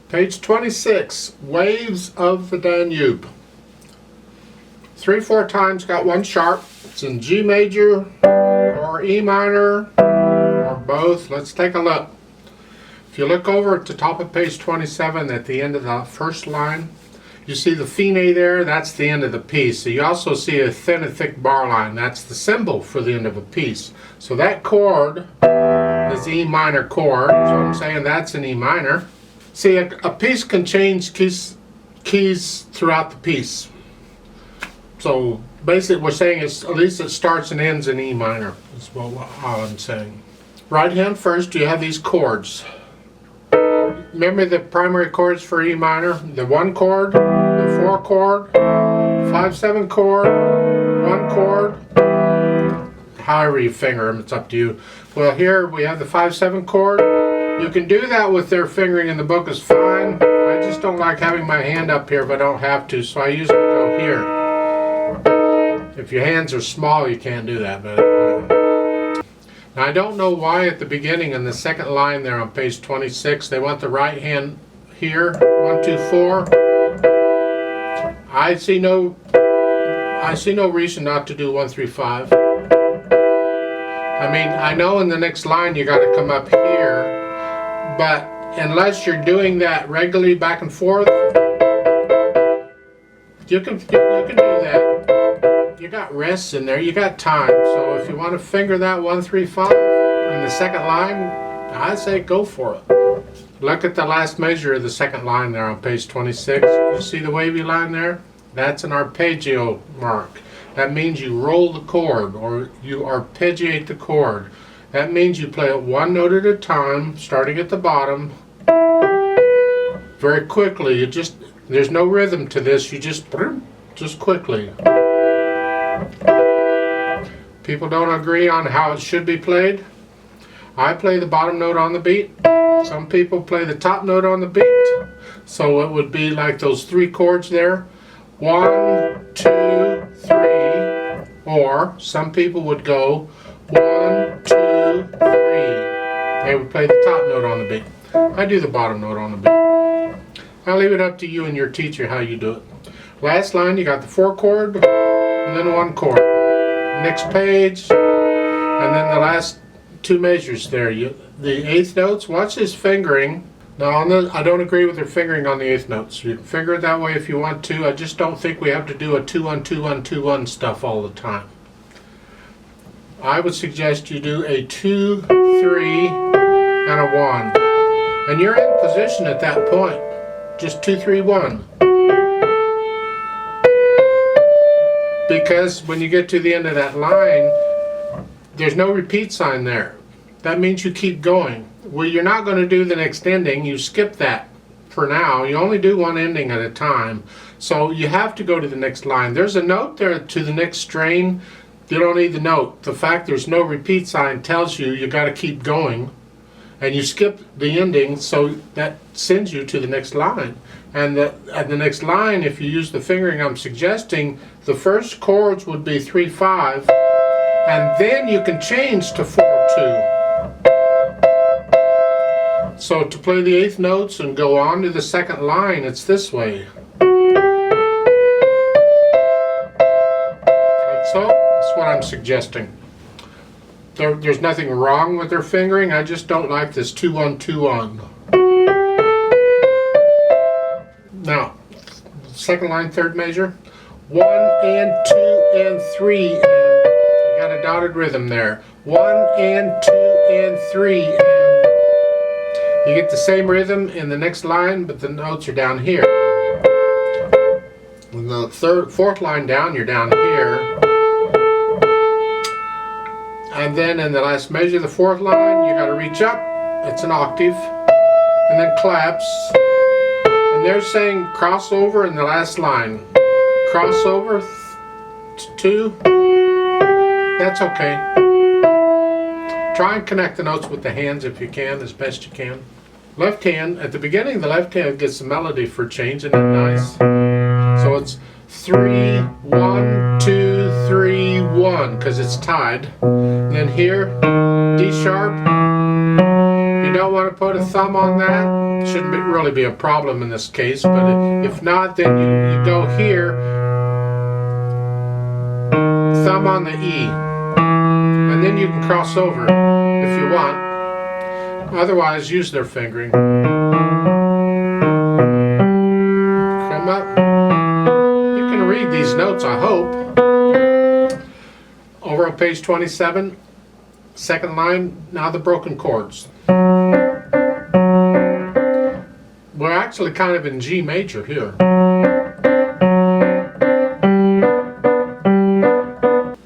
Page 26, Waves of the Danube. 3/4 times got one sharp. It's in G major or E minor or both. Let's take a look. If you look over at the top of page 27 at the end of the first line, you see the fine there, that's the end of the piece. So you also see a thin and thick bar line. That's the symbol for the end of a piece. So that chord is E minor chord. So I'm saying that's an E minor. See, a piece can change keys throughout the piece. So basically we're saying is at least it starts and ends in E minor. That's how I'm saying. Right hand first, you have these chords. Remember the primary chords for E minor? The 1 chord, the 4 chord, 5/7 chord, 1 chord. However you finger them, it's up to you. Well, here we have the 5/7 chord. You can do that with their fingering in the book is fine. I just don't like having my hand up here if I don't have to, so I usually go here. If your hands are small, you can't do that. But now I don't know why at the beginning in the second line there on page 26 they want the right hand here. 1, 2, 4. I see no reason not to do 1, 3, 5. I mean, I know in the next line you got to come up here. But unless you're doing that regularly back and forth, you can do that. You got rests in there, you got time. So if you want to finger that 1, 3, 5 in the second line, I say go for it. Look at the last measure of the second line there on page 26. You see the wavy line there? That's an arpeggio mark. That means you roll the chord or you arpeggiate the chord. That means you play it one note at a time, starting at the bottom, very quickly. There's no rhythm to this. You just quickly. People don't agree on how it should be played. I play the bottom note on the beat. Some people play the top note on the beat. So it would be like those 3 chords there. 1, 2, 3. Or some people would go 1, 2, 3. They would play the top note on the beat. I do the bottom note on the beat. I'll leave it up to you and your teacher how you do it. Last line, you got the 4 chord and then 1 chord. Next page, and then the last 2 measures there. The 8th notes, watch this fingering. Now I don't agree with their fingering on the 8th notes. You can finger it that way if you want to. I just don't think we have to do a 2-1, 2-1, 2-1 stuff all the time. I would suggest you do a 2, 3, and a 1. And you're in position at that point. Just 2, 3, 1. Because when you get to the end of that line, there's no repeat sign there. That means you keep going. Well, you're not going to do the next ending. You skip that for now. You only do one ending at a time. So you have to go to the next line. There's a note there to the next strain. You don't need the note. The fact there's no repeat sign tells you got to keep going, and you skip the ending, so that sends you to the next line. And at the next line, if you use the fingering I'm suggesting, the first chords would be 3, 5, and then you can change to 4, 2. So to play the 8th notes and go on to the second line, it's this way. Like so. That's what I'm suggesting. There's nothing wrong with their fingering. I just don't like this 2-1, 2-1. Now, second line, 3rd measure. 1 and 2 and 3. And you got a dotted rhythm there. 1 and 2 and 3. And you get the same rhythm in the next line, but the notes are down here. In the 4th line down, you're down here. And then in the last measure, the 4th line, you got to reach up. It's an octave. And then claps. And they're saying crossover in the last line. Crossover 2. That's okay. Try and connect the notes with the hands if you can, as best you can. Left hand, at the beginning, the left hand gets the melody for change, and it's nice. So it's 3, 1, 2, 3, 1, because it's tied. And then here, D sharp. You don't want to put a thumb on that, shouldn't really be a problem in this case, but if not, then you go here, thumb on the E, and then you can cross over if you want. Otherwise, use their fingering. Come up. You can read these notes, I hope. Over on page 27, second line, now the broken chords. We're actually kind of in G major here.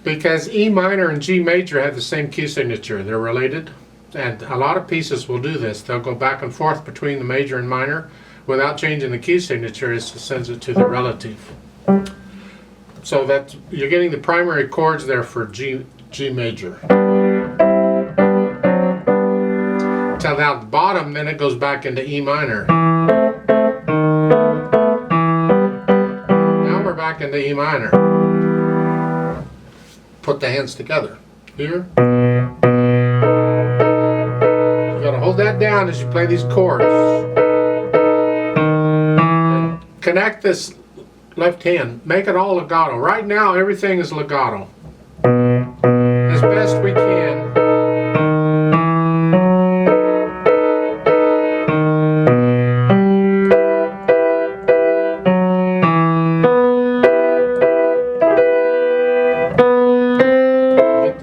Because E minor and G major have the same key signature. They're related. And a lot of pieces will do this. They'll go back and forth between the major and minor without changing the key signature. It sends it to the relative. So that you're getting the primary chords there for G major. Till down the bottom, then it goes back into E minor. Now we're back into E minor. Put the hands together. Here. You gotta hold that down as you play these chords. And connect this left hand. Make it all legato. Right now, everything is legato. As best we can.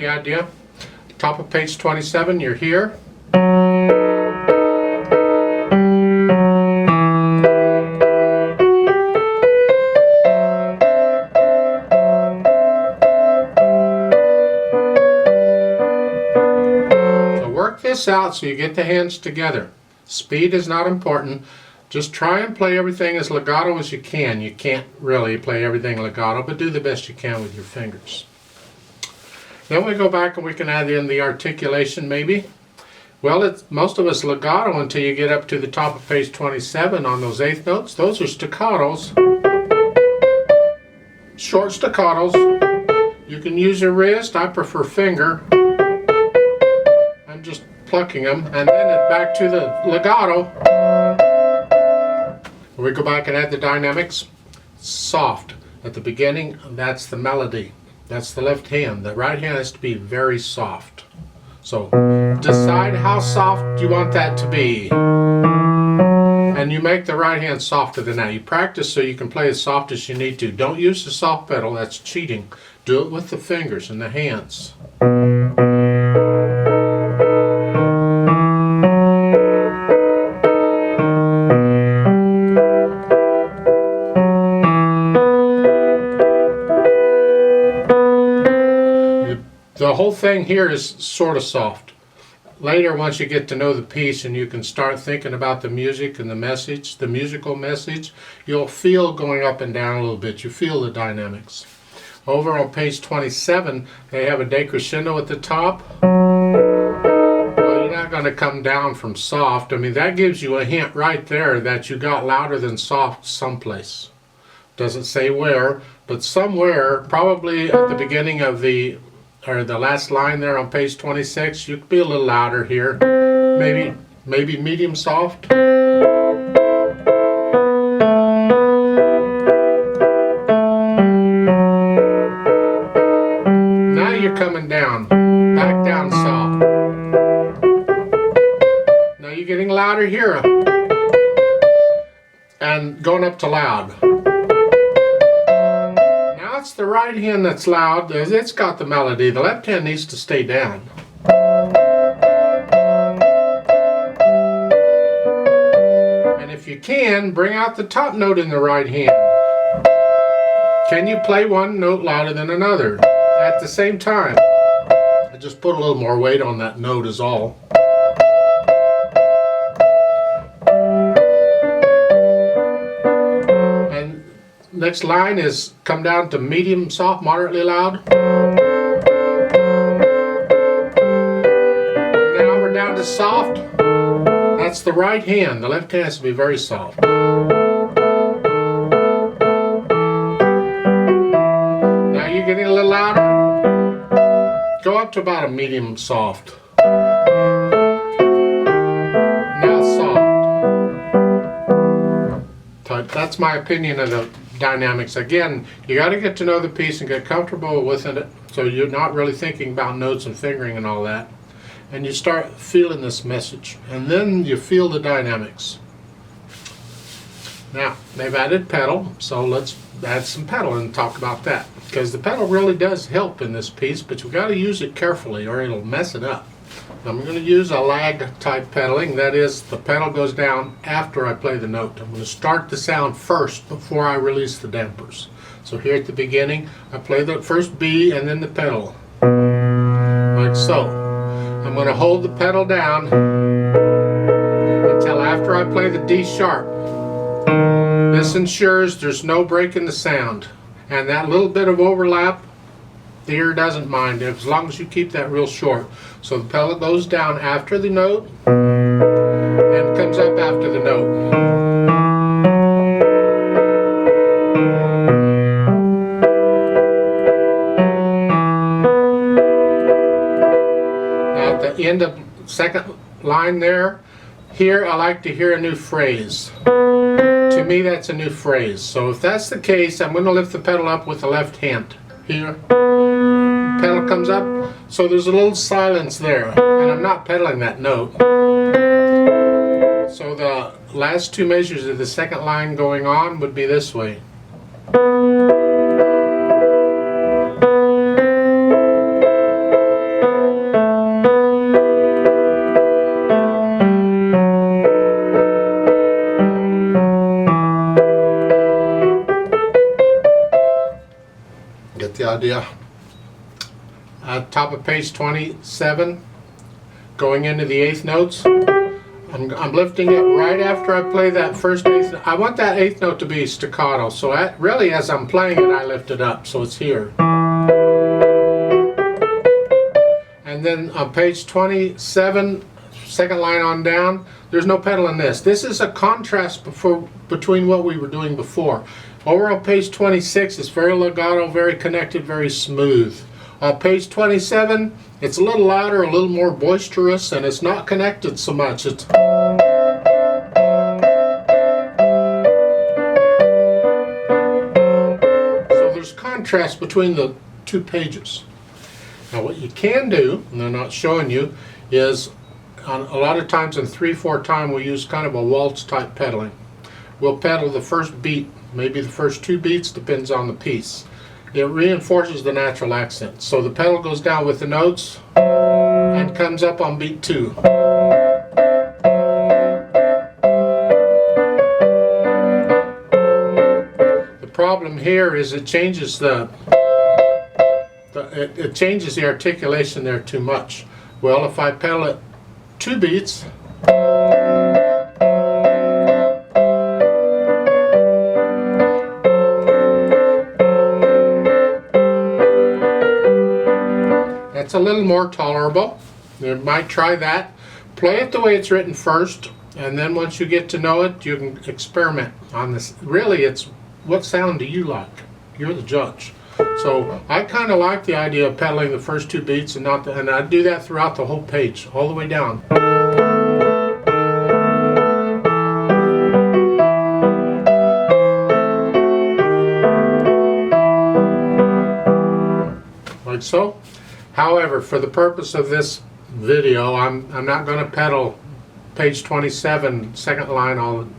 Idea. Top of page 27, you're here. So work this out so you get the hands together. Speed is not important. Just try and play everything as legato as you can. You can't really play everything legato, but do the best you can with your fingers. Then we go back and we can add in the articulation maybe. Well, it's most of us legato until you get up to the top of page 27 on those eighth notes. Those are staccatos. Short staccatos. You can use your wrist. I prefer finger. I'm just plucking them. And then back to the legato. We go back and add the dynamics. Soft. At the beginning, that's the melody. That's the left hand. The right hand has to be very soft. So decide how soft you want that to be. And you make the right hand softer than that. You practice so you can play as soft as you need to. Don't use the soft pedal, that's cheating. Do it with the fingers and the hands. The whole thing here is sort of soft. Later, once you get to know the piece and you can start thinking about the music and the message, the musical message, you'll feel going up and down a little bit. You feel the dynamics. Over on page 27, they have a decrescendo at the top. Well, you're not going to come down from soft. I mean, that gives you a hint right there that you got louder than soft someplace. Doesn't say where, but somewhere, probably at the beginning of the last line there on page 26, you could be a little louder here. Maybe medium soft. Now you're coming down, back down soft. Now you're getting louder here and going up to loud. It's the right hand that's loud. It's got the melody. The left hand needs to stay down. And if you can, bring out the top note in the right hand. Can you play one note louder than another at the same time? I just put a little more weight on that note is all. Next line is come down to medium soft, moderately loud. Now we're down to soft. That's the right hand. The left hand has to be very soft. Now you're getting a little louder. Go up to about a medium soft. that's my opinion of the dynamics. Again, you got to get to know the piece and get comfortable with it, so you're not really thinking about notes and fingering and all that. And you start feeling this message, and then you feel the dynamics. Now, they've added pedal, so let's add some pedal and talk about that. Because the pedal really does help in this piece, but you've got to use it carefully or it'll mess it up. I'm going to use a lag type pedaling. That is, the pedal goes down after I play the note. I'm going to start the sound first before I release the dampers. So here at the beginning, I play the first B and then the pedal, like so. I'm going to hold the pedal down until after I play the D sharp. This ensures there's no break in the sound, and that little bit of overlap, the ear doesn't mind as long as you keep that real short. So the pedal goes down after the note and comes up after the note. Now at the end of the second line there, here I like to hear a new phrase. To me, that's a new phrase. So if that's the case, I'm going to lift the pedal up with the left hand. Here, pedal comes up, so there's a little silence there, and I'm not pedaling that note. So the last two measures of the second line going on would be this way. Get the idea? At top of page 27, going into the eighth notes, I'm lifting it right after I play that first eighth. I want that eighth note to be staccato, so really as I'm playing it, I lift it up, so it's here. And then on page 27, second line on down, there's no pedal in this. This is a contrast between what we were doing before. Over on page 26, it's very legato, very connected, very smooth. On page 27, it's a little louder, a little more boisterous, and it's not connected so much. So there's contrast between the two pages. Now what you can do, and I'm not showing you, is a lot of times in 3/4 time we use kind of a waltz type pedaling. We'll pedal the first beat, maybe the first two beats, depends on the piece. It reinforces the natural accent. So the pedal goes down with the notes and comes up on beat 2. The problem here is it changes it changes the articulation there too much. Well, if I pedal it 2 beats, it's a little more tolerable. You might try that. Play it the way it's written first, and then once you get to know it, you can experiment on this. Really, it's what sound do you like? You're the judge. So I kind of like the idea of pedaling the first 2 beats and and I do that throughout the whole page, all the way down. Like so. However, for the purpose of this video, I'm not going to pedal page 27, second line on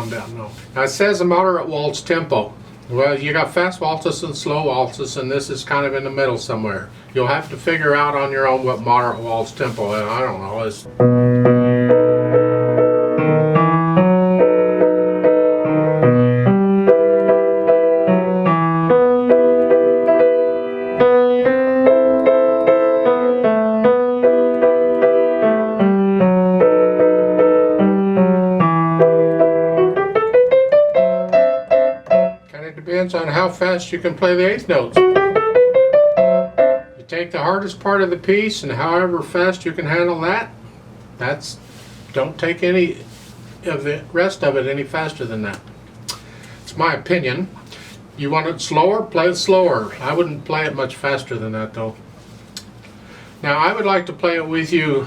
down. No. Now it says a moderate waltz tempo. Well, you got fast waltzes and slow waltzes, and this is kind of in the middle somewhere. You'll have to figure out on your own what moderate waltz tempo is. I don't know. Depends on how fast you can play the eighth notes. You take the hardest part of the piece, and however fast you can handle that, don't take any of the rest of it any faster than that. It's my opinion. You want it slower, play it slower. I wouldn't play it much faster than that though. Now I would like to play it with you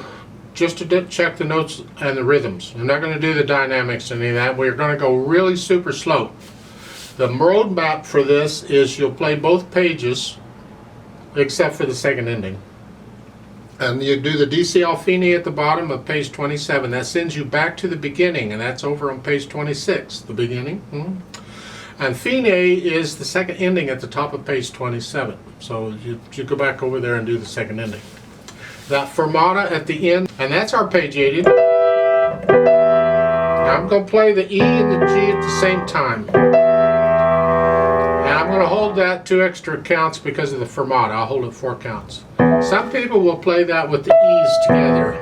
just to check the notes and the rhythms. I'm not going to do the dynamics and any of that. We're going to go really super slow. The roadmap for this is you'll play both pages except for the second ending. And you do the DC Fine at the bottom of page 27. That sends you back to the beginning, and that's over on page 26, the beginning. And Fine is the second ending at the top of page 27. So you go back over there and do the second ending. That fermata at the end, and that's arpeggiated. Now I'm going to play the E and the G at the same time. And I'm going to hold that 2 extra counts because of the fermata. I'll hold it 4 counts. Some people will play that with the E's together.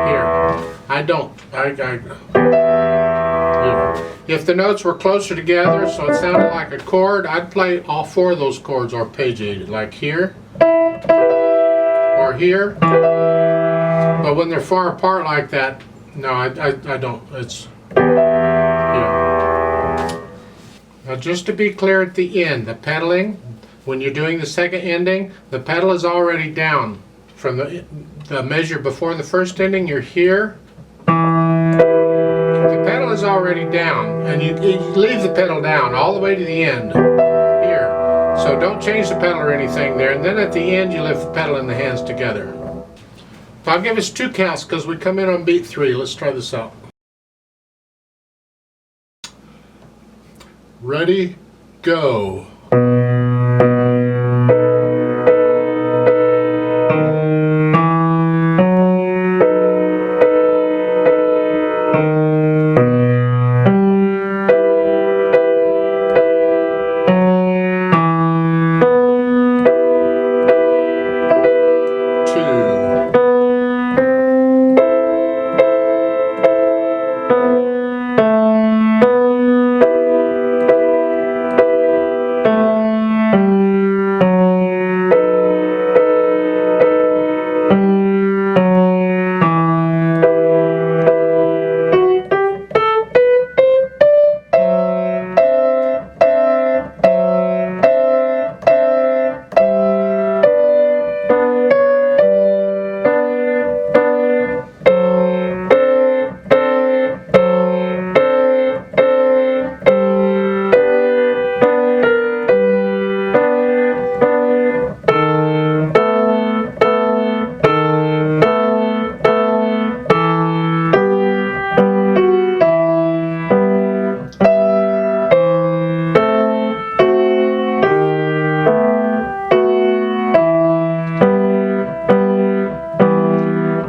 Here. I don't. Here. If the notes were closer together, so it sounded like a chord, I'd play all 4 of those chords arpeggiated, like here, or here. But when they're far apart like that, no, I don't. It's here. Now just to be clear at the end, the pedaling, when you're doing the second ending, the pedal is already down. From the measure before the first ending, you're here. The pedal is already down, and you leave the pedal down all the way to the end, here. So don't change the pedal or anything there, and then at the end you lift the pedal and the hands together. I'll give us 2 counts because we come in on beat 3. Let's try this out. Ready, go.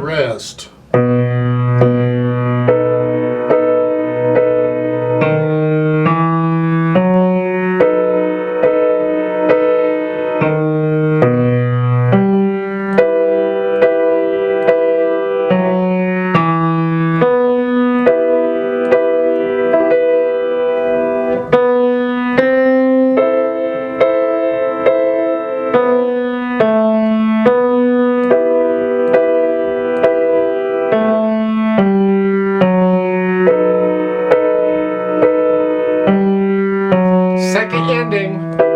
Rest. Second ending.